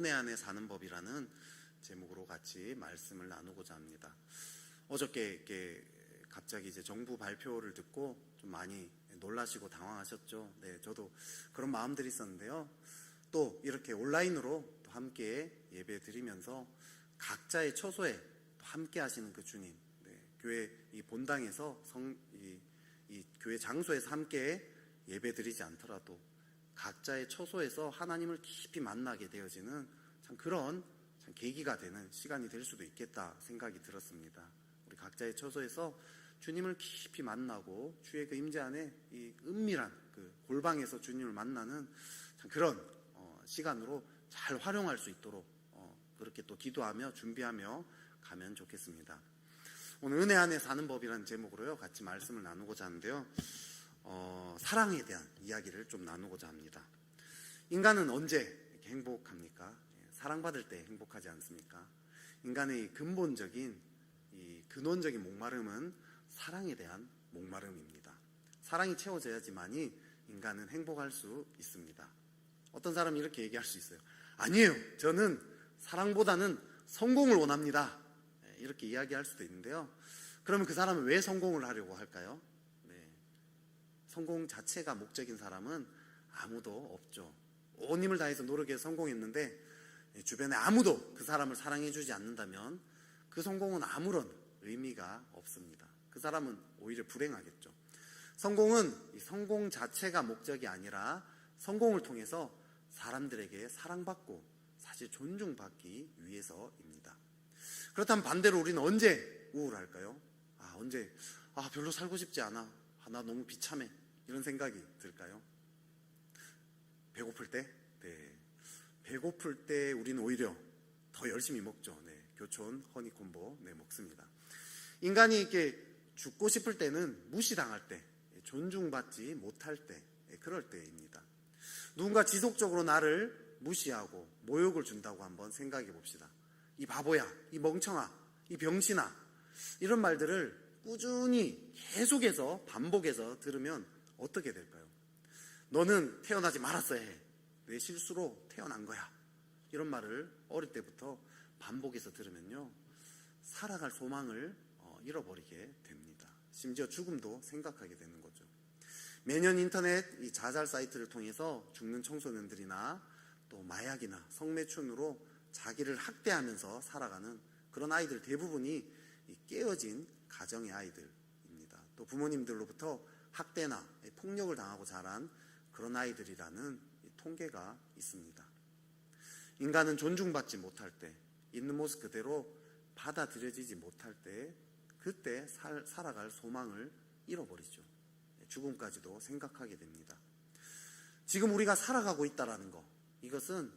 은혜 안에 사는 법이라는 제목으로 같이 말씀을 나누고자 합니다. 어저께 이렇게 갑자기 이제 정부 발표를 듣고 좀 많이 놀라시고 당황하셨죠. 네, 저도 그런 마음들이 있었는데요. 또 이렇게 온라인으로 또 함께 예배 드리면서 각자의 처소에 또 함께 하시는 그 주님, 네, 교회 이 본당에서 이 교회 장소에서 함께 예배 드리지 않더라도 각자의 처소에서 하나님을 깊이 만나게 되어지는 참 그런 참 계기가 되는 시간이 될 수도 있겠다 생각이 들었습니다. 우리 각자의 처소에서 주님을 깊이 만나고 주의 그 임재 안에 이 은밀한 그 골방에서 주님을 만나는 참 그런 시간으로 잘 활용할 수 있도록 그렇게 또 기도하며 준비하며 가면 좋겠습니다. 오늘 은혜 안에 사는 법이라는 제목으로요 같이 말씀을 나누고자 하는데요. 사랑에 대한 이야기를 좀 나누고자 합니다. 인간은 언제 이렇게 행복합니까? 사랑받을 때 행복하지 않습니까? 인간의 근본적인 이 근원적인 목마름은 사랑에 대한 목마름입니다. 사랑이 채워져야지만이 인간은 행복할 수 있습니다. 어떤 사람이 이렇게 얘기할 수 있어요. 아니에요, 저는 사랑보다는 성공을 원합니다. 이렇게 이야기할 수도 있는데요. 그러면 그 사람은 왜 성공을 하려고 할까요? 성공 자체가 목적인 사람은 아무도 없죠. 온 힘을 다해서 노력해서 성공했는데 주변에 아무도 그 사람을 사랑해주지 않는다면 그 성공은 아무런 의미가 없습니다. 그 사람은 오히려 불행하겠죠. 성공은 이 성공 자체가 목적이 아니라 성공을 통해서 사람들에게 사랑받고 사실 존중받기 위해서입니다. 그렇다면 반대로 우리는 언제 우울할까요? 언제 별로 살고 싶지 않아, 나 너무 비참해, 이런 생각이 들까요? 배고플 때? 네. 배고플 때 우리는 오히려 더 열심히 먹죠. 네. 교촌 허니콤보 먹습니다. 인간이 이렇게 죽고 싶을 때는 무시당할 때, 존중받지 못할 때, 그럴 때입니다. 누군가 지속적으로 나를 무시하고 모욕을 준다고 한번 생각해 봅시다. 이 바보야, 이 멍청아, 이 병신아, 이런 말들을 꾸준히 계속해서 반복해서 들으면 어떻게 될까요? 너는 태어나지 말았어야 해, 내 실수로 태어난 거야, 이런 말을 어릴 때부터 반복해서 들으면요 살아갈 소망을 잃어버리게 됩니다. 심지어 죽음도 생각하게 되는 거죠. 매년 인터넷 이 자살 사이트를 통해서 죽는 청소년들이나 또 마약이나 성매춘으로 자기를 학대하면서 살아가는 그런 아이들 대부분이 이 깨어진 가정의 아이들입니다. 또 부모님들로부터 학대나 폭력을 당하고 자란 그런 아이들이라는 통계가 있습니다. 인간은 존중받지 못할 때, 있는 모습 그대로 받아들여지지 못할 때, 그때 살아갈 소망을 잃어버리죠. 죽음까지도 생각하게 됩니다. 지금 우리가 살아가고 있다는 것, 이것은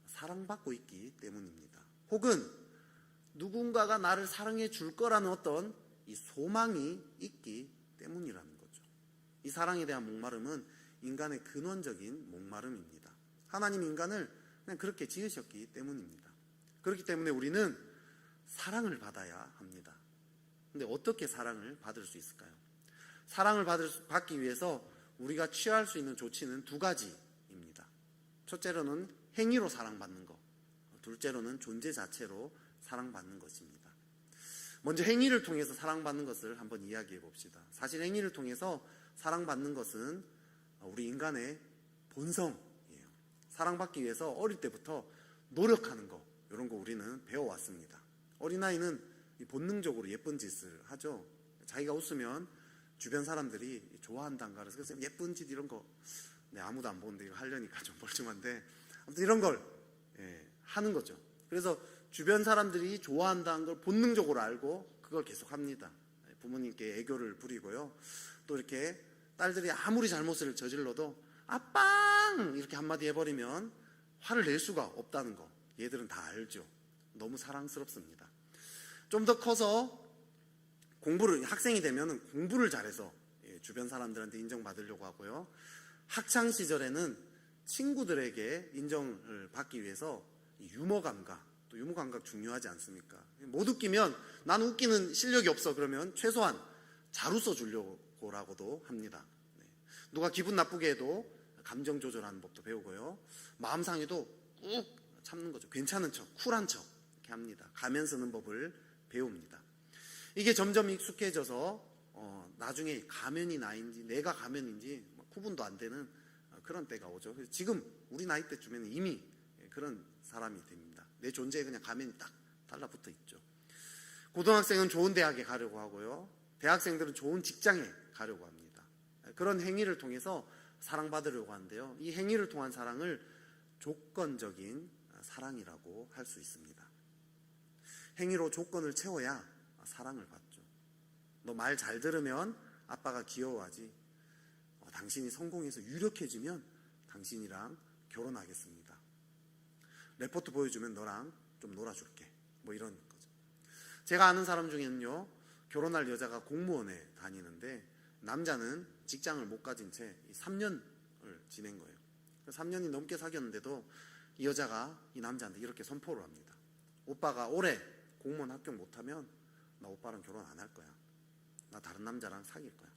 사랑받고 있기 때문입니다. 혹은 누군가가 나를 사랑해 줄 거라는 어떤 이 소망이 있기 때문이라는 거죠. 이 사랑에 대한 목마름은 인간의 근원적인 목마름입니다. 하나님 인간을 그냥 그렇게 지으셨기 때문입니다. 그렇기 때문에 우리는 사랑을 받아야 합니다. 근데 어떻게 사랑을 받을 수 있을까요? 사랑을 받기 위해서 우리가 취할 수 있는 조치는 두 가지입니다. 첫째로는 행위로 사랑받는 것, 둘째로는 존재 자체로 사랑받는 것입니다. 먼저 행위를 통해서 사랑받는 것을 한번 이야기해 봅시다. 사실 행위를 통해서 사랑받는 것은 우리 인간의 본성이에요. 사랑받기 위해서 어릴 때부터 노력하는 거, 이런 거 우리는 배워왔습니다. 어린아이는 본능적으로 예쁜 짓을 하죠. 자기가 웃으면 주변 사람들이 좋아한단가, 그래서 예쁜 짓 이런 거 아무도 안 보는데 이거 하려니까 좀 멀쩡한데 아무튼 이런 걸 하는 거죠. 그래서 주변 사람들이 좋아한다는 걸 본능적으로 알고 그걸 계속 합니다. 부모님께 애교를 부리고요. 또 이렇게 딸들이 아무리 잘못을 저질러도 아빵 이렇게 한마디 해버리면 화를 낼 수가 없다는 거 얘들은 다 알죠. 너무 사랑스럽습니다. 좀 더 커서 학생이 되면 공부를 잘해서 주변 사람들한테 인정받으려고 하고요. 학창 시절에는 친구들에게 인정을 받기 위해서 유머 감각, 또 유머 감각 중요하지 않습니까? 못 웃기면 나는 웃기는 실력이 없어, 그러면 최소한 잘 웃어주려고라고도 합니다. 누가 기분 나쁘게 해도 감정 조절하는 법도 배우고요. 마음 상해도 꾹 참는 거죠. 괜찮은 척, 쿨한 척 이렇게 합니다. 가면 쓰는 법을 배웁니다. 이게 점점 익숙해져서 나중에 가면이 나인지 내가 가면인지 구분도 안 되는 그런 때가 오죠. 그래서 지금 우리 나이 때쯤에는 이미 그런 사람이 됩니다. 내 존재에 그냥 가면이 딱 달라붙어 있죠. 고등학생은 좋은 대학에 가려고 하고요. 대학생들은 좋은 직장에 가려고 합니다. 그런 행위를 통해서 사랑받으려고 하는데요. 이 행위를 통한 사랑을 조건적인 사랑이라고 할 수 있습니다. 행위로 조건을 채워야 사랑을 받죠. 너 말 잘 들으면 아빠가 귀여워하지. 당신이 성공해서 유력해지면 당신이랑 결혼하겠습니다. 레포트 보여주면 너랑 좀 놀아줄게. 뭐 이런 거죠. 제가 아는 사람 중에는요, 결혼할 여자가 공무원에 다니는데 남자는 직장을 못 가진 채 3년을 지낸 거예요. 3년이 넘게 사귀었는데도 이 여자가 이 남자한테 이렇게 선포를 합니다. 오빠가 올해 공무원 합격 못하면 나 오빠랑 결혼 안 할 거야. 나 다른 남자랑 사귈 거야.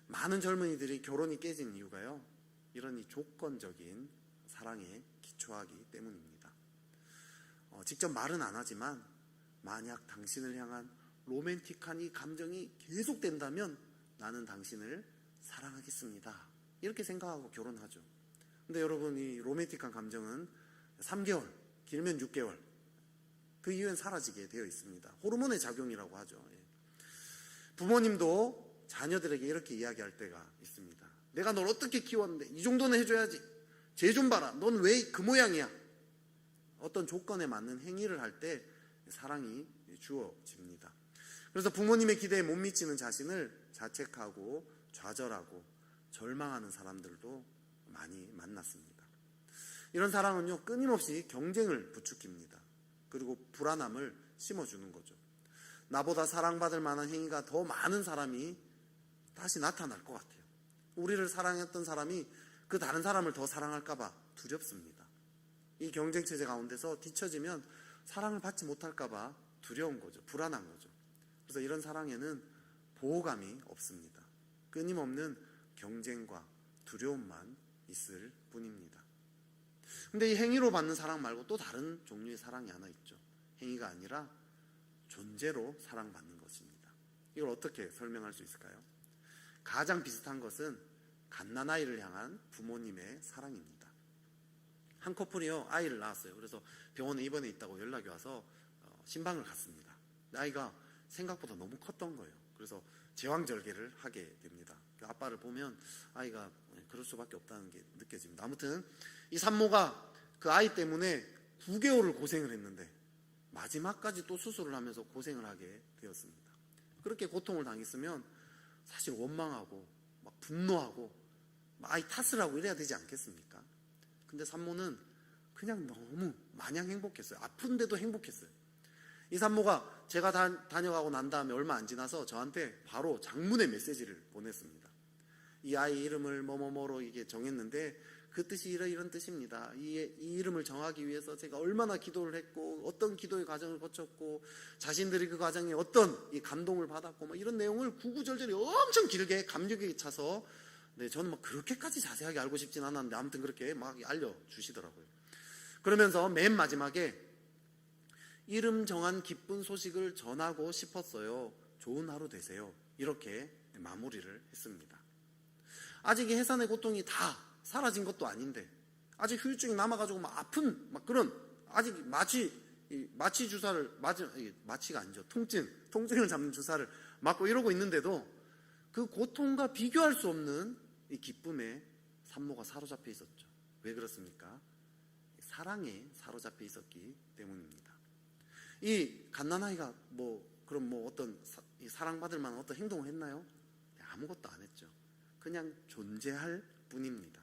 많은 젊은이들이 결혼이 깨진 이유가요, 이런 이 조건적인 사랑에 기초하기 때문입니다. 직접 말은 안 하지만 만약 당신을 향한 로맨틱한 이 감정이 계속된다면 나는 당신을 사랑하겠습니다. 이렇게 생각하고 결혼하죠. 근데 여러분, 이 로맨틱한 감정은 3개월, 길면 6개월, 그 이후엔 사라지게 되어 있습니다. 호르몬의 작용이라고 하죠. 부모님도 자녀들에게 이렇게 이야기할 때가 있습니다. 내가 널 어떻게 키웠는데 이 정도는 해줘야지. 쟤 좀 봐라. 넌 왜 그 모양이야? 어떤 조건에 맞는 행위를 할 때 사랑이 주어집니다. 그래서 부모님의 기대에 못 미치는 자신을 자책하고 좌절하고 절망하는 사람들도 많이 만났습니다. 이런 사랑은요, 끊임없이 경쟁을 부추깁니다. 그리고 불안함을 심어주는 거죠. 나보다 사랑받을 만한 행위가 더 많은 사람이 다시 나타날 것 같아요. 우리를 사랑했던 사람이 그 다른 사람을 더 사랑할까봐 두렵습니다. 이 경쟁체제 가운데서 뒤처지면 사랑을 받지 못할까봐 두려운 거죠. 불안한 거죠. 그래서 이런 사랑에는 보호감이 없습니다. 끊임없는 경쟁과 두려움만 있을 뿐입니다. 근데 이 행위로 받는 사랑 말고 또 다른 종류의 사랑이 하나 있죠. 행위가 아니라 존재로 사랑받는 것입니다. 이걸 어떻게 설명할 수 있을까요? 가장 비슷한 것은 갓난아이를 향한 부모님의 사랑입니다. 한 커플이요, 아이를 낳았어요. 그래서 병원에 입원해 있다고 연락이 와서 신방을 갔습니다. 아이가 생각보다 너무 컸던 거예요. 그래서 제왕절개를 하게 됩니다. 아빠를 보면 아이가 그럴 수밖에 없다는 게 느껴집니다. 아무튼 이 산모가 그 아이 때문에 9개월을 고생을 했는데 마지막까지 또 수술을 하면서 고생을 하게 되었습니다. 그렇게 고통을 당했으면 사실 원망하고 막 분노하고 막 아이 탓을 하고 이래야 되지 않겠습니까? 근데 산모는 그냥 너무 마냥 행복했어요. 아픈데도 행복했어요. 이 산모가 제가 다녀가고 난 다음에 얼마 안 지나서 저한테 바로 장문의 메시지를 보냈습니다. 이 아이 이름을 뭐뭐뭐로 이게 정했는데 그 뜻이 이런 뜻입니다. 이 이름을 정하기 위해서 제가 얼마나 기도를 했고 어떤 기도의 과정을 거쳤고 자신들이 그 과정에 어떤 이 감동을 받았고 뭐 이런 내용을 구구절절히 엄청 길게 감격에 차서 저는 막 그렇게까지 자세하게 알고 싶진 않았는데 아무튼 그렇게 막 알려주시더라고요. 그러면서 맨 마지막에 이름 정한 기쁜 소식을 전하고 싶었어요. 좋은 하루 되세요. 이렇게 마무리를 했습니다. 아직 이 해산의 고통이 다 사라진 것도 아닌데 아직 후유증이 남아가지고 막 아픈 막 그런 아직 마취 주사를 마취가 아니죠. 통증을 잡는 주사를 맞고 이러고 있는데도 그 고통과 비교할 수 없는 이 기쁨에 산모가 사로잡혀 있었죠. 왜 그렇습니까? 사랑에 사로잡혀 있었기 때문입니다. 이 갓난아이가 그럼 어떤 사랑받을 만한 어떤 행동을 했나요? 아무것도 안 했죠. 그냥 존재할 뿐입니다.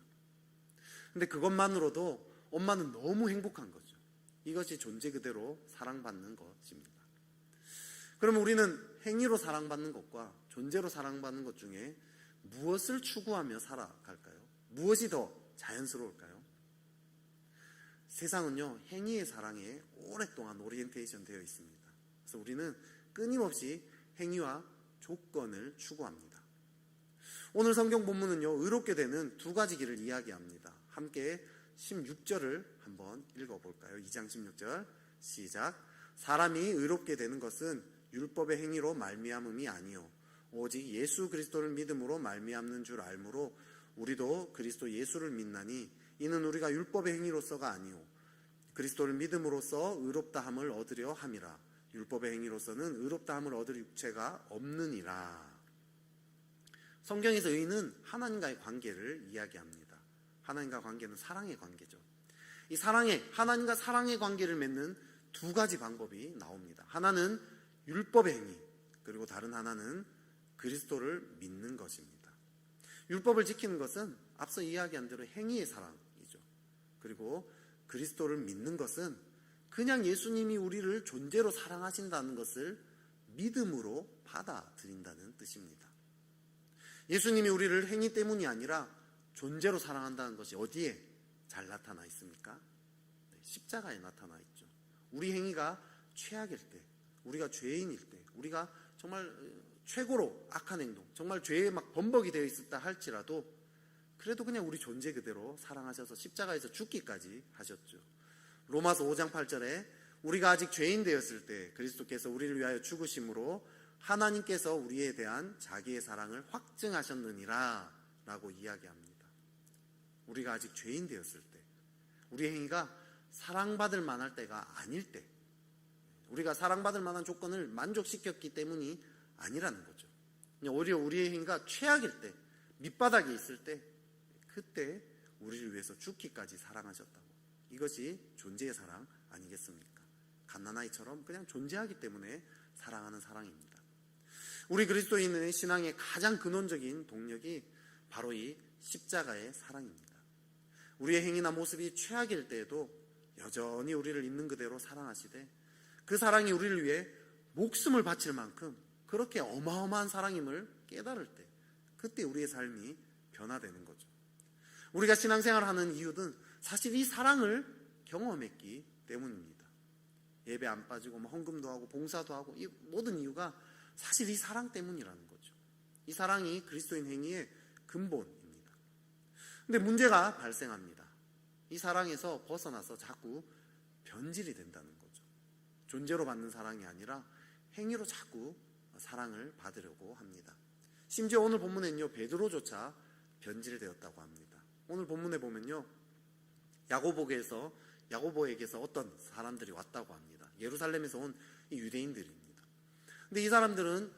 근데 그것만으로도 엄마는 너무 행복한 거죠. 이것이 존재 그대로 사랑받는 것입니다. 그럼 우리는 행위로 사랑받는 것과 존재로 사랑받는 것 중에 무엇을 추구하며 살아갈까요? 무엇이 더 자연스러울까요? 세상은요, 행위의 사랑에 오랫동안 오리엔테이션 되어 있습니다. 그래서 우리는 끊임없이 행위와 조건을 추구합니다. 오늘 성경 본문은요, 의롭게 되는 두 가지 길을 이야기합니다. 함께 16절을 한번 읽어볼까요? 2장 16절 시작. 사람이 의롭게 되는 것은 율법의 행위로 말미암음이 아니요 오직 예수 그리스도를 믿음으로 말미암는 줄 알므로 우리도 그리스도 예수를 믿나니 이는 우리가 율법의 행위로서가 아니요 그리스도를 믿음으로써 의롭다함을 얻으려 함이라. 율법의 행위로서는 의롭다함을 얻을 육체가 없느니라. 성경에서 의는 하나님과의 관계를 이야기합니다. 하나님과 관계는 사랑의 관계죠. 이 하나님과 사랑의 관계를 맺는 두 가지 방법이 나옵니다. 하나는 율법의 행위, 그리고 다른 하나는 그리스도를 믿는 것입니다. 율법을 지키는 것은 앞서 이야기한 대로 행위의 사랑이죠. 그리고 그리스도를 믿는 것은 그냥 예수님이 우리를 존재로 사랑하신다는 것을 믿음으로 받아들인다는 뜻입니다. 예수님이 우리를 행위 때문이 아니라 존재로 사랑한다는 것이 어디에 잘 나타나 있습니까? 십자가에 나타나 있죠. 우리 행위가 최악일 때, 우리가 죄인일 때, 우리가 정말 최고로 악한 행동, 정말 죄에 막 범벅이 되어 있었다 할지라도 그래도 그냥 우리 존재 그대로 사랑하셔서 십자가에서 죽기까지 하셨죠. 로마서 5장 8절에 우리가 아직 죄인 되었을 때 그리스도께서 우리를 위하여 죽으심으로 하나님께서 우리에 대한 자기의 사랑을 확증하셨느니라 라고 이야기합니다. 우리가 아직 죄인 되었을 때, 우리 행위가 사랑받을 만할 때가 아닐 때, 우리가 사랑받을 만한 조건을 만족시켰기 때문이 아니라는 거죠. 오히려 우리의 행위가 최악일 때, 밑바닥에 있을 때, 그때 우리를 위해서 죽기까지 사랑하셨다고. 이것이 존재의 사랑 아니겠습니까? 갓난아이처럼 그냥 존재하기 때문에 사랑하는 사랑입니다. 우리 그리스도인의 신앙의 가장 근원적인 동력이 바로 이 십자가의 사랑입니다. 우리의 행위나 모습이 최악일 때에도 여전히 우리를 있는 그대로 사랑하시되 그 사랑이 우리를 위해 목숨을 바칠 만큼 그렇게 어마어마한 사랑임을 깨달을 때, 그때 우리의 삶이 변화되는 거죠. 우리가 신앙생활을 하는 이유는 사실 이 사랑을 경험했기 때문입니다. 예배 안 빠지고 헌금도 하고 봉사도 하고 이 모든 이유가 사실 이 사랑 때문이라는 거죠. 이 사랑이 그리스도인 행위의 근본입니다. 근데 문제가 발생합니다. 이 사랑에서 벗어나서 자꾸 변질이 된다는 거죠. 존재로 받는 사랑이 아니라 행위로 자꾸 사랑을 받으려고 합니다. 심지어 오늘 본문에는요, 베드로조차 변질되었다고 합니다. 오늘 본문에 보면요, 야고보에게서 어떤 사람들이 왔다고 합니다. 예루살렘에서 온 이 유대인들입니다. 근데 이 사람들은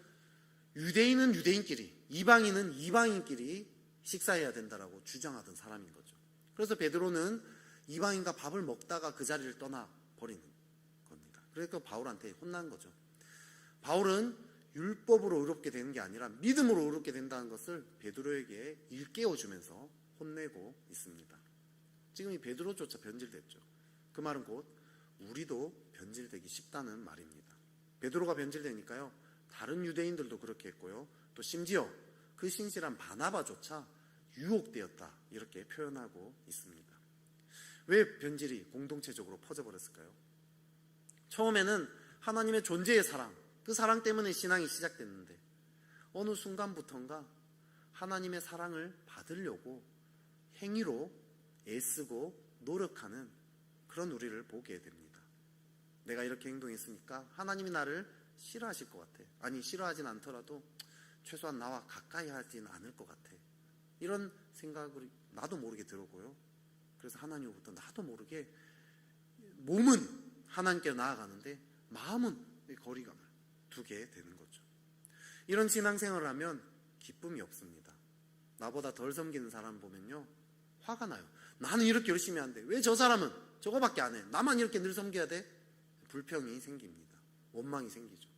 유대인은 유대인끼리, 이방인은 이방인끼리 식사해야 된다라고 주장하던 사람인 거죠. 그래서 베드로는 이방인과 밥을 먹다가 그 자리를 떠나버리는 겁니다. 그래서 바울한테 혼난 거죠. 바울은 율법으로 의롭게 되는 게 아니라 믿음으로 의롭게 된다는 것을 베드로에게 일깨워주면서 혼내고 있습니다. 지금 이 베드로조차 변질됐죠. 그 말은 곧 우리도 변질되기 쉽다는 말입니다. 베드로가 변질되니까요, 다른 유대인들도 그렇게 했고요, 또 심지어 그 신실한 바나바조차 유혹되었다, 이렇게 표현하고 있습니다. 왜 변질이 공동체적으로 퍼져버렸을까요? 처음에는 하나님의 존재의 사랑, 그 사랑 때문에 신앙이 시작됐는데 어느 순간부터인가 하나님의 사랑을 받으려고 행위로 애쓰고 노력하는 그런 우리를 보게 됩니다. 내가 이렇게 행동했으니까 하나님이 나를 싫어하실 것 같아. 아니, 싫어하진 않더라도 최소한 나와 가까이 하진 않을 것 같아. 이런 생각을 나도 모르게 들었고요. 그래서 하나님으로부터 나도 모르게 몸은 하나님께 나아가는데 마음은 거리감을 두게 되는 거죠. 이런 신앙생활을 하면 기쁨이 없습니다. 나보다 덜 섬기는 사람 보면요, 화가 나요. 나는 이렇게 열심히 하는데 왜 저 사람은 저거밖에 안 해? 나만 이렇게 늘 섬겨야 돼? 불평이 생깁니다. 원망이 생기죠.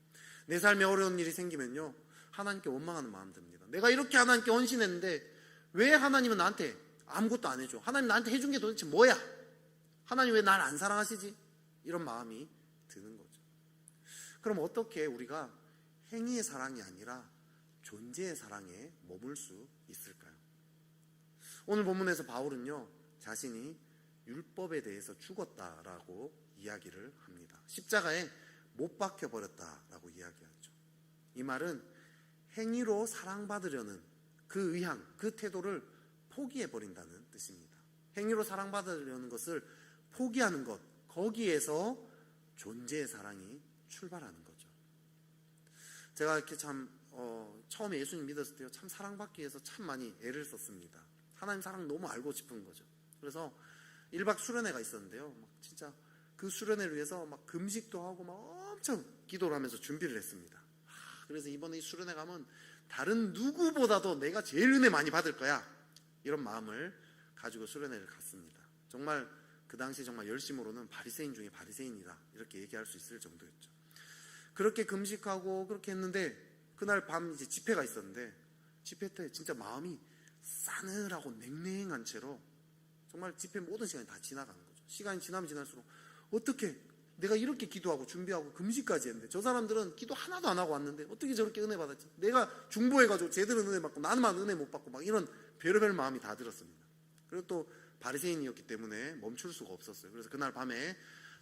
내 삶에 어려운 일이 생기면요, 하나님께 원망하는 마음 듭니다. 내가 이렇게 하나님께 헌신했는데 왜 하나님은 나한테 아무것도 안 해줘? 하나님 나한테 해준 게 도대체 뭐야? 하나님 왜 날 안 사랑하시지? 이런 마음이 드는 거죠. 그럼 어떻게 우리가 행위의 사랑이 아니라 존재의 사랑에 머물 수 있을까요? 오늘 본문에서 바울은요, 자신이 율법에 대해서 죽었다라고 이야기를 합니다. 십자가에 못 박혀버렸다라고 이야기하죠. 이 말은 행위로 사랑받으려는 그 의향, 그 태도를 포기해버린다는 뜻입니다. 행위로 사랑받으려는 것을 포기하는 것, 거기에서 존재의 사랑이 출발하는 거죠. 제가 이렇게 참 처음에 예수님 믿었을 때요, 참 사랑받기 위해서 참 많이 애를 썼습니다. 하나님 사랑 너무 알고 싶은 거죠. 그래서 1박 수련회가 있었는데요, 막 진짜 그 수련회를 위해서 막 금식도 하고 막 엄청 기도를 하면서 준비를 했습니다. 그래서 이번에 이 수련회 가면 다른 누구보다도 내가 제일 은혜 많이 받을 거야, 이런 마음을 가지고 수련회를 갔습니다. 정말 그 당시 정말 열심으로는 바리새인 중에 바리새인이다, 이렇게 얘기할 수 있을 정도였죠. 그렇게 금식하고 그렇게 했는데 그날 밤 이제 집회가 있었는데, 집회 때 진짜 마음이 싸늘하고 냉랭한 채로 정말 집회 모든 시간이 다 지나가는 거죠. 시간이 지나면 지날수록 어떻게 내가 이렇게 기도하고 준비하고 금식까지 했는데 저 사람들은 기도 하나도 안 하고 왔는데 어떻게 저렇게 은혜 받았지? 내가 중보해가지고 쟤들은 은혜 받고 나만 은혜 못 받고 막 이런 별의별 마음이 다 들었습니다. 그리고 또 바리새인이었기 때문에 멈출 수가 없었어요. 그래서 그날 밤에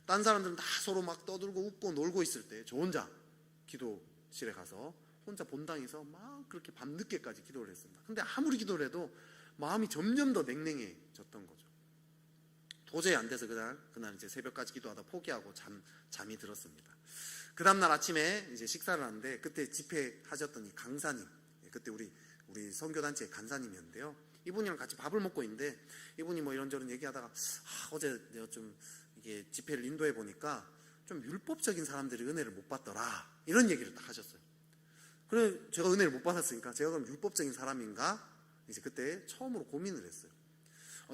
딴 사람들은 다 서로 막 떠들고 웃고 놀고 있을 때 저 혼자 기도실에 가서 혼자 본당에서 막 그렇게 밤늦게까지 기도를 했습니다. 근데 아무리 기도를 해도 마음이 점점 더 냉랭해졌던 거죠. 도저히 안 돼서 그날 이제 새벽까지 기도하다 포기하고 잠이 들었습니다. 그 다음날 아침에 이제 식사를 하는데 그때 집회하셨던 이 강사님, 그때 우리 선교단체 간사님이었는데요. 이분이랑 같이 밥을 먹고 있는데 이분이 뭐 이런저런 얘기하다가 어제 내가 좀 이게 집회를 인도해 보니까 좀 율법적인 사람들이 은혜를 못 받더라, 이런 얘기를 딱 하셨어요. 그래 제가 은혜를 못 받았으니까 제가 그럼 율법적인 사람인가? 이제 그때 처음으로 고민을 했어요.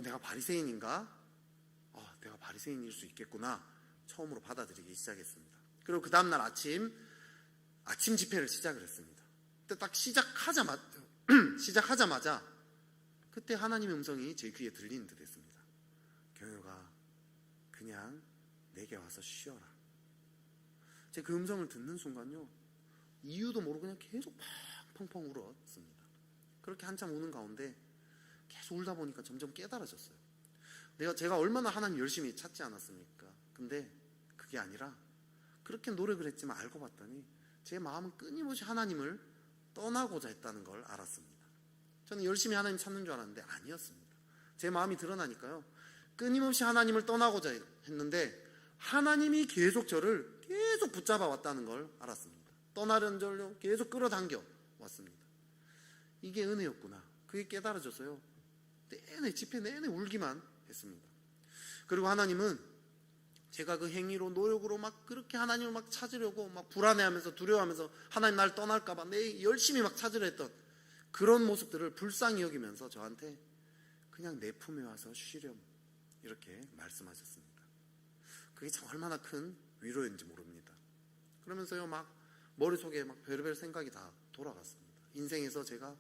내가 바리새인인가? 내가 바리새인일 수 있겠구나, 처음으로 받아들이기 시작했습니다. 그리고 그 다음날 아침 집회를 시작을 했습니다. 그때 딱 시작하자마자 그때 하나님의 음성이 제 귀에 들리는 듯 했습니다. 경효가 그냥 내게 와서 쉬어라. 제가 그 음성을 듣는 순간요, 이유도 모르고 그냥 계속 펑펑 울었습니다. 그렇게 한참 우는 가운데 계속 울다 보니까 점점 깨달아졌어요. 제가 얼마나 하나님 열심히 찾지 않았습니까? 근데 그게 아니라 그렇게 노력을 했지만 알고 봤더니 제 마음은 끊임없이 하나님을 떠나고자 했다는 걸 알았습니다. 저는 열심히 하나님 찾는 줄 알았는데 아니었습니다. 제 마음이 드러나니까요, 끊임없이 하나님을 떠나고자 했는데 하나님이 계속 저를 계속 붙잡아 왔다는 걸 알았습니다. 떠나려는 저를 계속 끌어당겨 왔습니다. 이게 은혜였구나, 그게 깨달아졌어요. 집회 내내 울기만 했습니다. 그리고 하나님은 제가 그 행위로 노력으로 막 그렇게 하나님을 막 찾으려고 막 불안해하면서 두려워하면서 하나님 날 떠날까봐 내 열심히 막 찾으려 했던 그런 모습들을 불쌍히 여기면서 저한테 그냥 내 품에 와서 쉬렴, 이렇게 말씀하셨습니다. 그게 참 얼마나 큰 위로인지 모릅니다. 그러면서요 막 머릿속에 막 별의별 생각이 다 돌아갔습니다. 인생에서 제가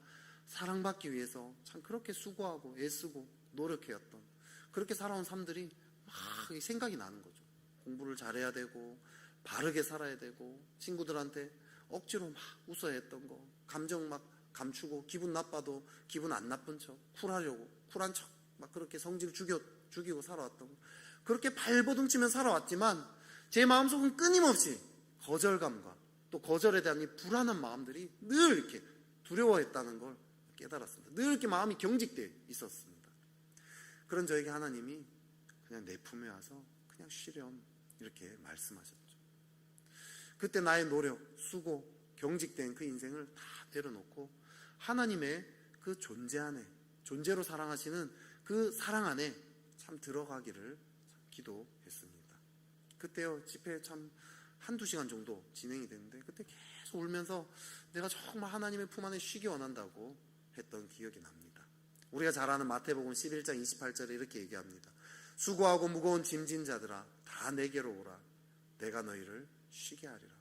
사랑받기 위해서 참 그렇게 수고하고 애쓰고 노력해왔던 그렇게 살아온 삶들이 막 생각이 나는 거죠. 공부를 잘해야 되고 바르게 살아야 되고 친구들한테 억지로 막 웃어야 했던 거, 감정 막 감추고 기분 나빠도 기분 안 나쁜 척 쿨한 척 막 그렇게 성질 죽이고 살아왔던 거, 그렇게 발버둥치며 살아왔지만 제 마음속은 끊임없이 거절감과 또 거절에 대한 이 불안한 마음들이 늘 이렇게 두려워했다는 걸 깨달았습니다. 늘 이렇게 마음이 경직되어 있었습니다. 그런 저에게 하나님이 그냥 내 품에 와서 그냥 쉬렴, 이렇게 말씀하셨죠. 그때 나의 노력, 수고, 경직된 그 인생을 다 내려놓고 하나님의 그 존재 안에, 존재로 사랑하시는 그 사랑 안에 참 들어가기를 기도했습니다. 그때요 집회 참 한두 시간 정도 진행이 됐는데 그때 계속 울면서 내가 정말 하나님의 품 안에 쉬기 원한다고 했던 기억이 납니다. 우리가 잘 아는 마태복음 11장 28절에 이렇게 얘기합니다. 수고하고 무거운 짐진 자들아 다 내게로 오라, 내가 너희를 쉬게 하리라.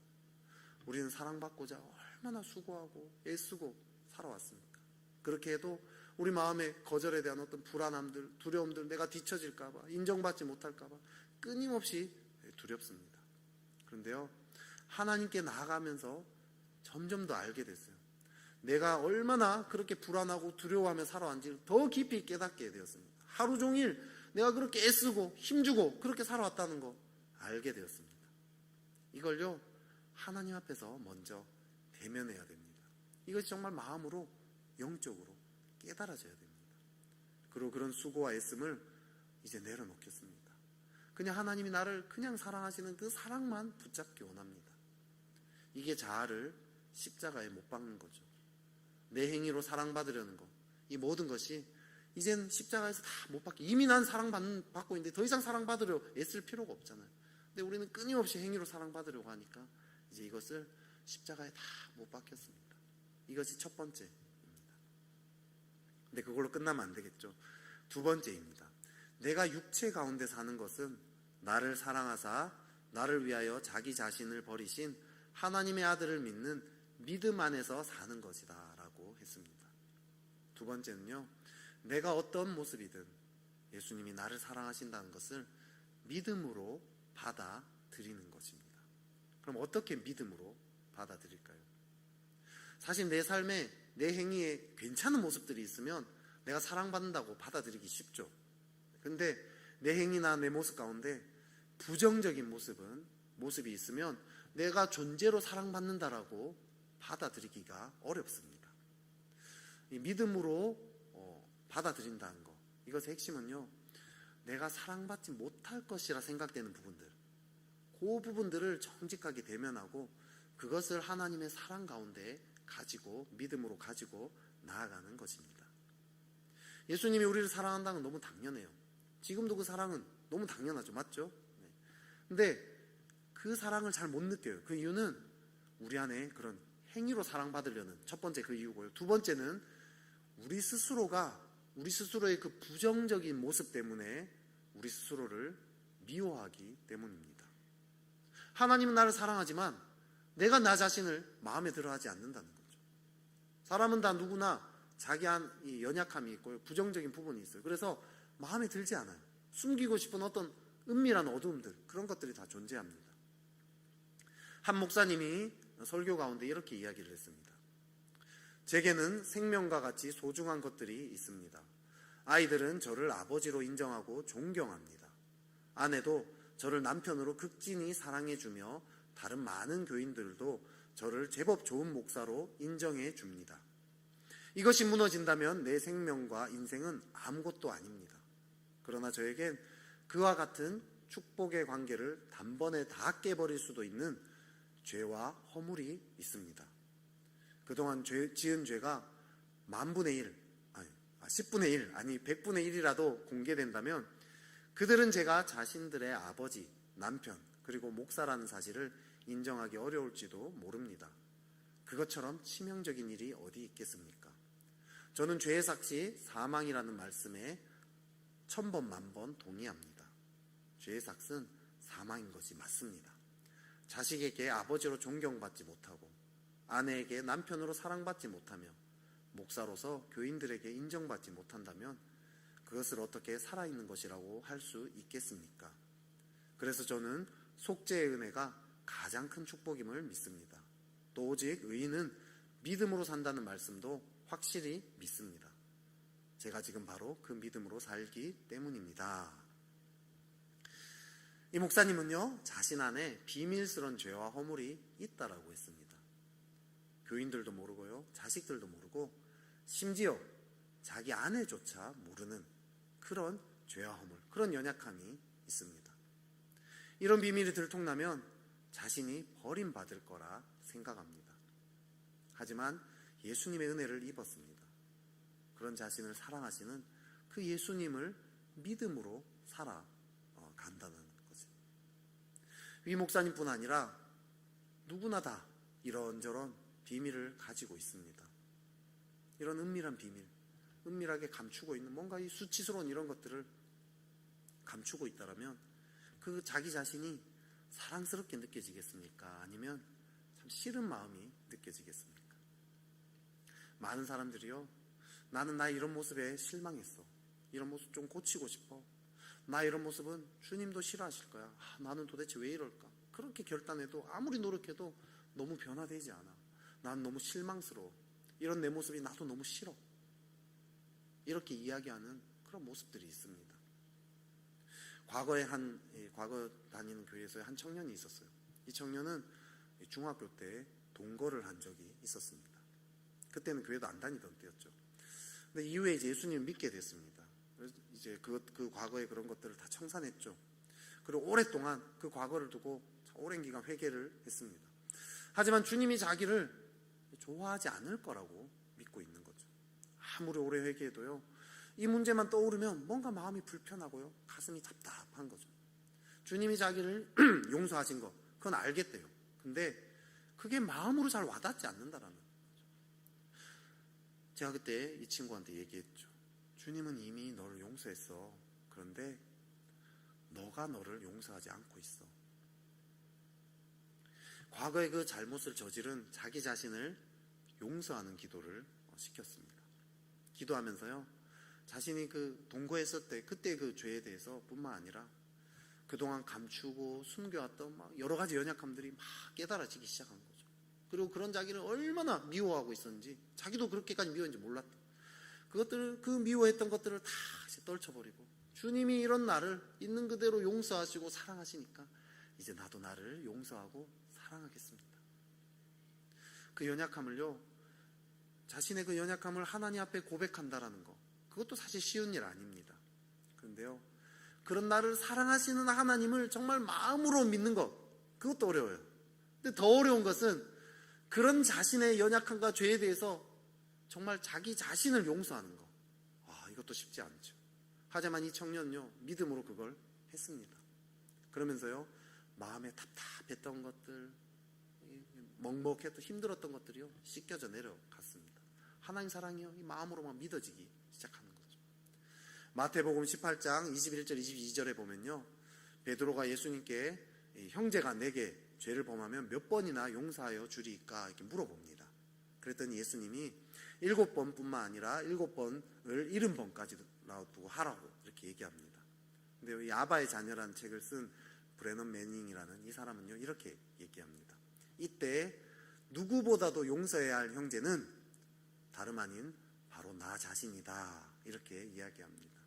우리는 사랑받고자 얼마나 수고하고 애쓰고 살아왔습니까? 그렇게 해도 우리 마음의 거절에 대한 어떤 불안함들, 두려움들, 내가 뒤처질까봐, 인정받지 못할까봐 끊임없이 두렵습니다. 그런데요 하나님께 나아가면서 점점 더 알게 됐어요. 내가 얼마나 그렇게 불안하고 두려워하며 살아왔는지를 더 깊이 깨닫게 되었습니다. 하루 종일 내가 그렇게 애쓰고 힘주고 그렇게 살아왔다는 거 알게 되었습니다. 이걸요 하나님 앞에서 먼저 대면해야 됩니다. 이것이 정말 마음으로 영적으로 깨달아져야 됩니다. 그리고 그런 수고와 애씀을 이제 내려놓겠습니다. 그냥 하나님이 나를 그냥 사랑하시는 그 사랑만 붙잡기 원합니다. 이게 자아를 십자가에 못 박는 거죠. 내 행위로 사랑받으려는 거, 이 모든 것이 이젠 십자가에서 다 못 받게, 이미 난 사랑받고 있는데 더 이상 사랑받으려 애쓸 필요가 없잖아요. 근데 우리는 끊임없이 행위로 사랑받으려고 하니까 이제 이것을 십자가에 다 못 박혔습니다. 이것이 첫 번째입니다. 근데 그걸로 끝나면 안 되겠죠. 두 번째입니다. 내가 육체 가운데 사는 것은 나를 사랑하사 나를 위하여 자기 자신을 버리신 하나님의 아들을 믿는 믿음 안에서 사는 것이다 라고 했습니다. 두 번째는요, 내가 어떤 모습이든 예수님이 나를 사랑하신다는 것을 믿음으로 받아들이는 것입니다. 그럼 어떻게 믿음으로 받아들일까요? 사실 내 삶에 내 행위에 괜찮은 모습들이 있으면 내가 사랑받는다고 받아들이기 쉽죠. 근데 내 행위나 내 모습 가운데 부정적인 모습이 있으면 내가 존재로 사랑받는다라고 받아들이기가 어렵습니다. 이 믿음으로 받아들인다는 것, 이것의 핵심은요, 내가 사랑받지 못할 것이라 생각되는 부분들, 그 부분들을 정직하게 대면하고 그것을 하나님의 사랑 가운데 가지고 믿음으로 가지고 나아가는 것입니다. 예수님이 우리를 사랑한다는 건 너무 당연해요. 지금도 그 사랑은 너무 당연하죠. 맞죠? 근데 그 사랑을 잘 못 느껴요. 그 이유는 우리 안에 그런 행위로 사랑받으려는 첫 번째 그 이유고요. 두 번째는 우리 스스로의 그 부정적인 모습 때문에 우리 스스로를 미워하기 때문입니다. 하나님은 나를 사랑하지만 내가 나 자신을 마음에 들어하지 않는다는 거죠. 사람은 다 누구나 자기 이 연약함이 있고요, 부정적인 부분이 있어요. 그래서 마음에 들지 않아요. 숨기고 싶은 어떤 은밀한 어두움들, 그런 것들이 다 존재합니다. 한 목사님이 설교 가운데 이렇게 이야기를 했습니다. 제게는 생명과 같이 소중한 것들이 있습니다. 아이들은 저를 아버지로 인정하고 존경합니다. 아내도 저를 남편으로 극진히 사랑해주며 다른 많은 교인들도 저를 제법 좋은 목사로 인정해 줍니다. 이것이 무너진다면 내 생명과 인생은 아무것도 아닙니다. 그러나 저에겐 그와 같은 축복의 관계를 단번에 다 깨버릴 수도 있는 죄와 허물이 있습니다. 그동안 지은 죄가 10분의 1, 아니 100분의 1이라도 공개된다면 그들은 제가 자신들의 아버지, 남편, 그리고 목사라는 사실을 인정하기 어려울지도 모릅니다. 그것처럼 치명적인 일이 어디 있겠습니까? 저는 죄의 삭시 사망이라는 말씀에 1000번 만번 동의합니다. 죄의 삭은 사망인 것이 맞습니다. 자식에게 아버지로 존경받지 못하고 아내에게 남편으로 사랑받지 못하며 목사로서 교인들에게 인정받지 못한다면 그것을 어떻게 살아있는 것이라고 할 수 있겠습니까? 그래서 저는 속죄의 은혜가 가장 큰 축복임을 믿습니다. 또 오직 의인은 믿음으로 산다는 말씀도 확실히 믿습니다. 제가 지금 바로 그 믿음으로 살기 때문입니다. 이 목사님은요, 자신 안에 비밀스러운 죄와 허물이 있다라고 했습니다. 교인들도 모르고요, 자식들도 모르고 심지어 자기 아내조차 모르는 그런 죄와 허물, 그런 연약함이 있습니다. 이런 비밀이 들통나면 자신이 버림받을 거라 생각합니다. 하지만 예수님의 은혜를 입었습니다. 그런 자신을 사랑하시는 그 예수님을 믿음으로 살아간다는 거죠. 위 목사님뿐 아니라 누구나 다 이런저런 비밀을 가지고 있습니다. 이런 은밀한 비밀, 은밀하게 감추고 있는 뭔가 이 수치스러운 이런 것들을 감추고 있다라면 그 자기 자신이 사랑스럽게 느껴지겠습니까? 아니면 참 싫은 마음이 느껴지겠습니까? 많은 사람들이요, 나는 나 이런 모습에 실망했어, 이런 모습 좀 고치고 싶어, 나 이런 모습은 주님도 싫어하실 거야, 나는 도대체 왜 이럴까, 그렇게 결단해도 아무리 노력해도 너무 변화되지 않아, 난 너무 실망스러워, 이런 내 모습이 나도 너무 싫어, 이렇게 이야기하는 그런 모습들이 있습니다. 과거 다니는 교회에서 한 청년이 있었어요. 이 청년은 중학교 때 동거를 한 적이 있었습니다. 그때는 교회도 안 다니던 때였죠. 근데 이후에 이제 예수님을 믿게 됐습니다. 그래서 이제 그 과거의 그런 것들을 다 청산했죠. 그리고 오랫동안 그 과거를 두고 오랜 기간 회개를 했습니다. 하지만 주님이 자기를 좋아하지 않을 거라고 믿고 있는 거죠. 아무리 오래 회개해도요, 이 문제만 떠오르면 뭔가 마음이 불편하고요, 가슴이 답답한 거죠. 주님이 자기를 용서하신 거, 그건 알겠대요. 근데 그게 마음으로 잘 와닿지 않는다라는 거죠. 제가 그때 이 친구한테 얘기했죠. 주님은 이미 너를 용서했어. 그런데 너가 너를 용서하지 않고 있어. 과거의 그 잘못을 저지른 자기 자신을 용서하는 기도를 시켰습니다. 기도하면서요, 자신이 그 동거했을 때 그때 그 죄에 대해서 뿐만 아니라 그동안 감추고 숨겨왔던 막 여러 가지 연약함들이 막 깨달아지기 시작한 거죠. 그리고 그런 자기를 얼마나 미워하고 있었는지, 자기도 그렇게까지 미워했는지 몰랐다. 그 미워했던 것들을 다 이제 떨쳐버리고, 주님이 이런 나를 있는 그대로 용서하시고 사랑하시니까 이제 나도 나를 용서하고 사랑하겠습니다. 그 연약함을요, 자신의 그 연약함을 하나님 앞에 고백한다라는 거, 그것도 사실 쉬운 일 아닙니다. 그런데요, 그런 나를 사랑하시는 하나님을 정말 마음으로 믿는 것, 그것도 어려워요. 근데 더 어려운 것은 그런 자신의 연약함과 죄에 대해서 정말 자기 자신을 용서하는 거. 이것도 쉽지 않죠. 하지만 이 청년은요, 믿음으로 그걸 했습니다. 그러면서요, 마음에 답답했던 것들, 먹먹했던 힘들었던 것들이요, 씻겨져 내려갔습니다. 하나님 사랑이요, 이 마음으로만 믿어지기 시작하는 거죠. 마태복음 18장 21절 22절에 보면요, 베드로가 예수님께 형제가 내게 죄를 범하면 몇 번이나 용서하여 주리까 이렇게 물어봅니다. 그랬더니 예수님이 7번 뿐만 아니라 7번을 70번까지라도 하라고 이렇게 얘기합니다. 근데 이 아바의 자녀라는 책을 쓴 브래넌 매닝이라는 이 사람은요, 이렇게 얘기합니다. 이때 누구보다도 용서해야 할 형제는 다름 아닌 바로 나 자신이다, 이렇게 이야기합니다.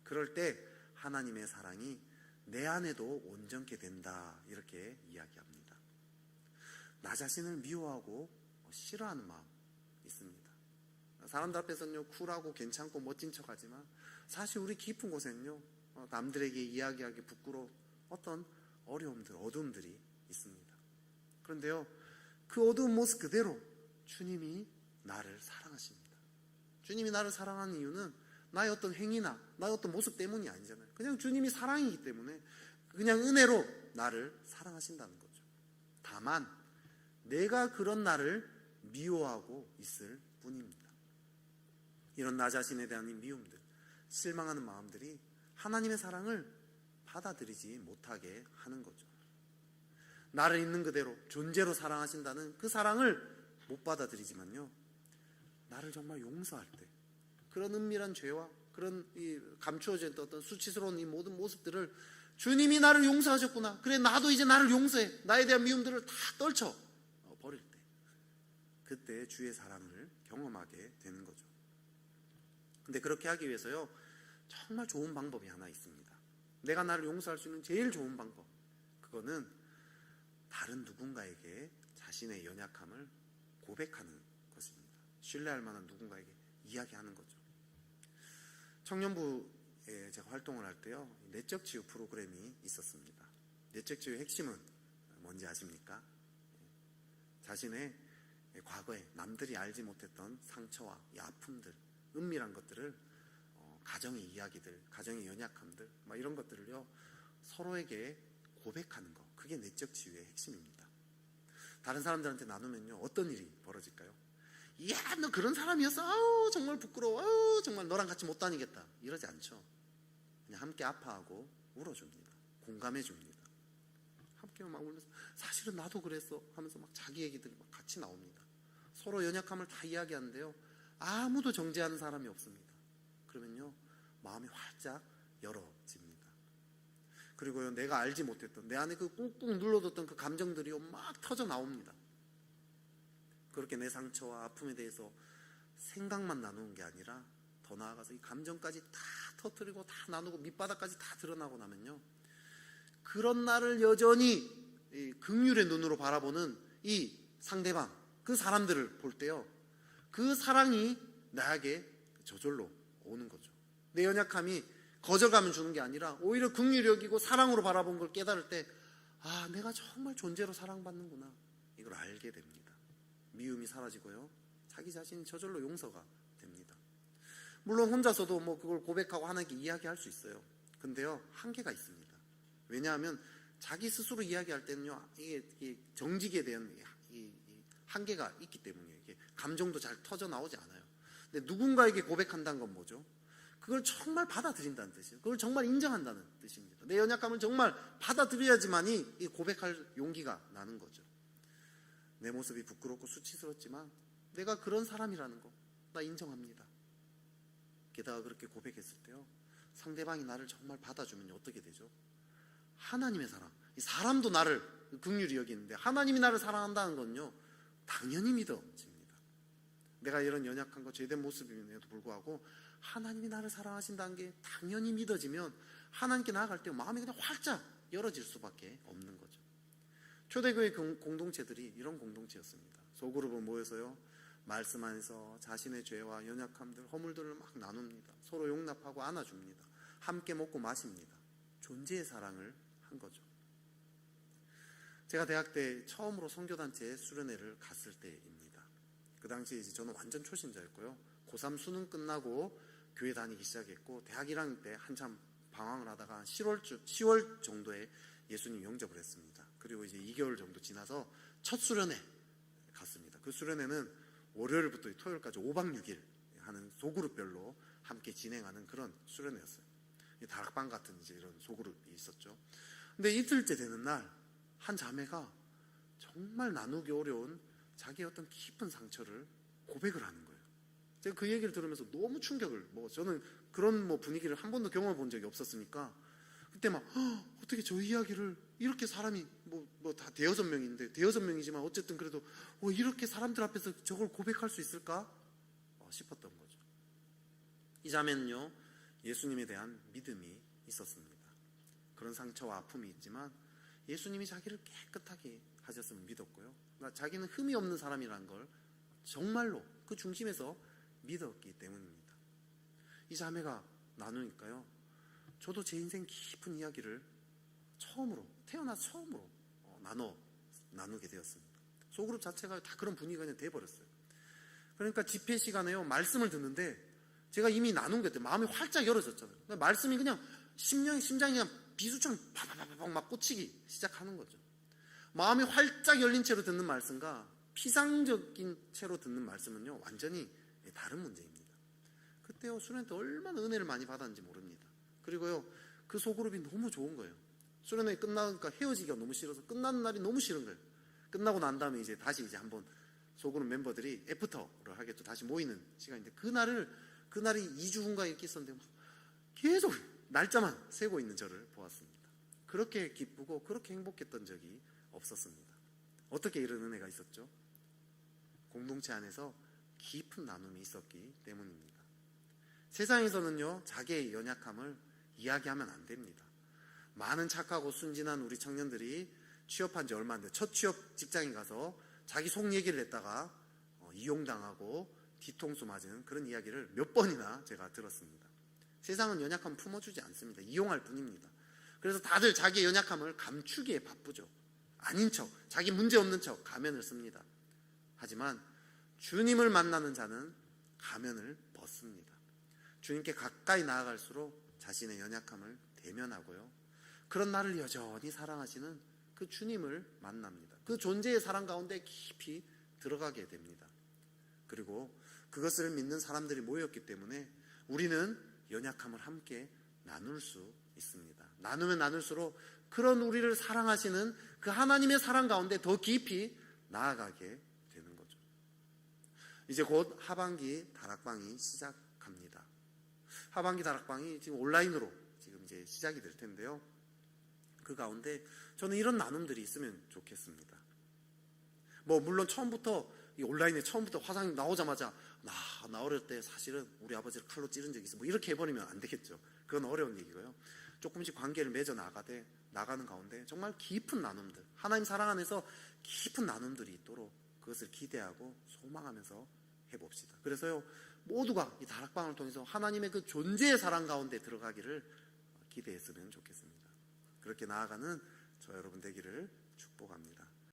그럴 때 하나님의 사랑이 내 안에도 온전케 된다, 이렇게 이야기합니다. 나 자신을 미워하고 싫어하는 마음 있습니다. 사람들 앞에서는요, 쿨하고 괜찮고 멋진 척하지만 사실 우리 깊은 곳에는요, 남들에게 이야기하기 부끄러운 어떤 어려움들, 어두움들이 있습니다. 그런데요, 그 어두운 모습 그대로 주님이 나를 사랑하십니다. 주님이 나를 사랑하는 이유는 나의 어떤 행위나 나의 어떤 모습 때문이 아니잖아요. 그냥 주님이 사랑이기 때문에 그냥 은혜로 나를 사랑하신다는 거죠. 다만 내가 그런 나를 미워하고 있을 뿐입니다. 이런 나 자신에 대한 미움들, 실망하는 마음들이 하나님의 사랑을 받아들이지 못하게 하는 거죠. 나를 있는 그대로 존재로 사랑하신다는 그 사랑을 못 받아들이지만요, 나를 정말 용서할 때 그런 은밀한 죄와 그런 이 감추어진 어떤 수치스러운 이 모든 모습들을 주님이 나를 용서하셨구나, 그래 나도 이제 나를 용서해, 나에 대한 미움들을 다 떨쳐 버릴 때, 그때 주의 사랑을 경험하게 되는 거죠. 근데 그렇게 하기 위해서요, 정말 좋은 방법이 하나 있습니다. 내가 나를 용서할 수 있는 제일 좋은 방법, 그거는 다른 누군가에게 자신의 연약함을 고백하는 것입니다. 신뢰할 만한 누군가에게 이야기하는 거죠. 청년부에 제가 활동을 할 때요, 내적 치유 프로그램이 있었습니다. 내적 치유의 핵심은 뭔지 아십니까? 자신의 과거에 남들이 알지 못했던 상처와 이 아픔들, 은밀한 것들을, 가정의 이야기들, 가정의 연약함들, 막 이런 것들을요, 서로에게 고백하는 거, 그게 내적 치유의 핵심입니다. 다른 사람들한테 나누면요, 어떤 일이 벌어질까요? 이야, 너 그런 사람이었어? 아우, 정말 부끄러워. 아우, 정말 너랑 같이 못 다니겠다, 이러지 않죠. 그냥 함께 아파하고 울어줍니다. 공감해줍니다. 함께 막 울면서 사실은 나도 그랬어 하면서 막 자기 얘기들이 막 같이 나옵니다. 서로 연약함을 다 이야기하는데요, 아무도 정죄하는 사람이 없습니다. 그러면요, 마음이 활짝 열어집니다. 그리고요, 내가 알지 못했던 내 안에 그 꾹꾹 눌러뒀던 그 감정들이요, 막 터져 나옵니다. 그렇게 내 상처와 아픔에 대해서 생각만 나누는 게 아니라 더 나아가서 이 감정까지 다 터뜨리고 다 나누고 밑바닥까지 다 드러나고 나면요, 그런 나를 여전히 긍휼의 눈으로 바라보는 이 상대방, 그 사람들을 볼 때요, 그 사랑이 나에게 저절로 오는 거죠. 내 연약함이 거절감을 주는 게 아니라 오히려 긍휼히 여기고 사랑으로 바라본 걸 깨달을 때, 아, 내가 정말 존재로 사랑받는구나, 이걸 알게 됩니다. 미움이 사라지고요, 자기 자신이 저절로 용서가 됩니다. 물론 혼자서도 뭐 그걸 고백하고 하나님께 이야기할 수 있어요. 근데요, 한계가 있습니다. 왜냐하면 자기 스스로 이야기할 때는요, 이게 정직에 대한 이 한계가 있기 때문에 이게 감정도 잘 터져 나오지 않아요. 근데 누군가에게 고백한다는 건 뭐죠? 그걸 정말 받아들인다는 뜻이에요. 그걸 정말 인정한다는 뜻입니다. 내 연약함을 정말 받아들여야지만이 이 고백할 용기가 나는 거죠. 내 모습이 부끄럽고 수치스럽지만 내가 그런 사람이라는 거 나 인정합니다. 게다가 그렇게 고백했을 때요, 상대방이 나를 정말 받아주면 어떻게 되죠? 하나님의 사랑, 이 사람도 나를 긍휼히 여기는데 하나님이 나를 사랑한다는 건요, 당연히 믿어집니다. 내가 이런 연약한 거 죄된 모습임에도 불구하고 하나님이 나를 사랑하신다는 게 당연히 믿어지면 하나님께 나아갈 때 마음이 그냥 활짝 열어질 수밖에 없는 거죠. 초대교회 공동체들이 이런 공동체였습니다. 소그룹은 모여서요, 말씀 안에서 자신의 죄와 연약함들, 허물들을 막 나눕니다. 서로 용납하고 안아줍니다. 함께 먹고 마십니다. 존재의 사랑을 한 거죠. 제가 대학 때 처음으로 선교단체 수련회를 갔을 때입니다. 그 당시에 이제 저는 완전 초신자였고요, 고3 수능 끝나고 교회 다니기 시작했고, 대학 1학년 때 한참 방황을 하다가 10월 정도에 예수님 영접을 했습니다. 그리고 이제 2개월 정도 지나서 첫 수련회 갔습니다. 그 수련회는 월요일부터 토요일까지 5박 6일 하는 소그룹별로 함께 진행하는 그런 수련회였어요. 다락방 같은 이제 이런 소그룹이 있었죠. 근데 이틀째 되는 날, 한 자매가 정말 나누기 어려운 자기의 어떤 깊은 상처를 고백을 하는 거예요. 제가 그 얘기를 들으면서 너무 충격을, 저는 그런 분위기를 한 번도 경험해 본 적이 없었으니까, 그때 막 어떻게 저 이야기를 이렇게 사람이 다 대여섯 명인데, 대여섯 명이지만 어쨌든 그래도 이렇게 사람들 앞에서 저걸 고백할 수 있을까 싶었던 거죠. 이 자매는요, 예수님에 대한 믿음이 있었습니다. 그런 상처와 아픔이 있지만 예수님이 자기를 깨끗하게 하셨음을 믿었고요, 그러니까 자기는 흠이 없는 사람이라는 걸 정말로 그 중심에서 믿었기 때문입니다. 이 자매가 나누니까요, 저도 제 인생 깊은 이야기를 태어나서 처음으로 나누게 되었습니다. 소그룹 자체가 다 그런 분위기가 그냥 돼버렸어요. 그러니까 집회 시간에요, 말씀을 듣는데 제가 이미 나눈 것 같아요. 마음이 활짝 열어졌잖아요. 그러니까 말씀이 그냥 심장이 그냥 비수처럼 파파파파 막 꽂히기 시작하는 거죠. 마음이 활짝 열린 채로 듣는 말씀과 피상적인 채로 듣는 말씀은요, 완전히 다른 문제입니다. 그때요, 수련회 때 얼마나 은혜를 많이 받았는지 모릅니다. 그리고요, 그 소그룹이 너무 좋은 거예요. 수련회 끝나니까 헤어지기가 너무 싫어서 끝나는 날이 너무 싫은 거예요. 끝나고 난 다음에 이제 다시 한번 소그룹 멤버들이 애프터를 하겠죠. 다시 모이는 시간인데, 그날이 2주 후인가 이렇게 있었는데 계속 날짜만 세고 있는 저를 보았습니다. 그렇게 기쁘고 그렇게 행복했던 적이 없었습니다. 어떻게 이런 은혜가 있었죠? 공동체 안에서 깊은 나눔이 있었기 때문입니다. 세상에서는요, 자기의 연약함을 이야기하면 안 됩니다. 많은 착하고 순진한 우리 청년들이 취업한 지 얼마 안 돼 첫 취업 직장에 가서 자기 속 얘기를 했다가 이용당하고 뒤통수 맞은 그런 이야기를 몇 번이나 제가 들었습니다. 세상은 연약함 품어주지 않습니다. 이용할 뿐입니다. 그래서 다들 자기의 연약함을 감추기에 바쁘죠. 아닌 척, 자기 문제 없는 척 가면을 씁니다. 하지만 주님을 만나는 자는 가면을 벗습니다. 주님께 가까이 나아갈수록 자신의 연약함을 대면하고요, 그런 나를 여전히 사랑하시는 그 주님을 만납니다. 그 존재의 사랑 가운데 깊이 들어가게 됩니다. 그리고 그것을 믿는 사람들이 모였기 때문에 우리는 연약함을 함께 나눌 수 있습니다. 나누면 나눌수록 그런 우리를 사랑하시는 그 하나님의 사랑 가운데 더 깊이 나아가게 되는 거죠. 이제 곧 하반기 다락방이 시작합니다. 하반기 다락방이 지금 온라인으로 지금 이제 시작이 될 텐데요, 그 가운데 저는 이런 나눔들이 있으면 좋겠습니다. 물론 처음부터 이 온라인에 처음부터 화상 나오자마자 나 어릴 때 사실은 우리 아버지를 칼로 찌른 적이 있어, 이렇게 해버리면 안 되겠죠. 그건 어려운 얘기고요. 조금씩 관계를 맺어 나가는 가운데 정말 깊은 나눔들, 하나님 사랑 안에서 깊은 나눔들이 있도록 그것을 기대하고 소망하면서 해봅시다. 그래서요, 모두가 이 다락방을 통해서 하나님의 그 존재의 사랑 가운데 들어가기를 기대했으면 좋겠습니다. 그렇게 나아가는 저 여러분 되기를 축복합니다.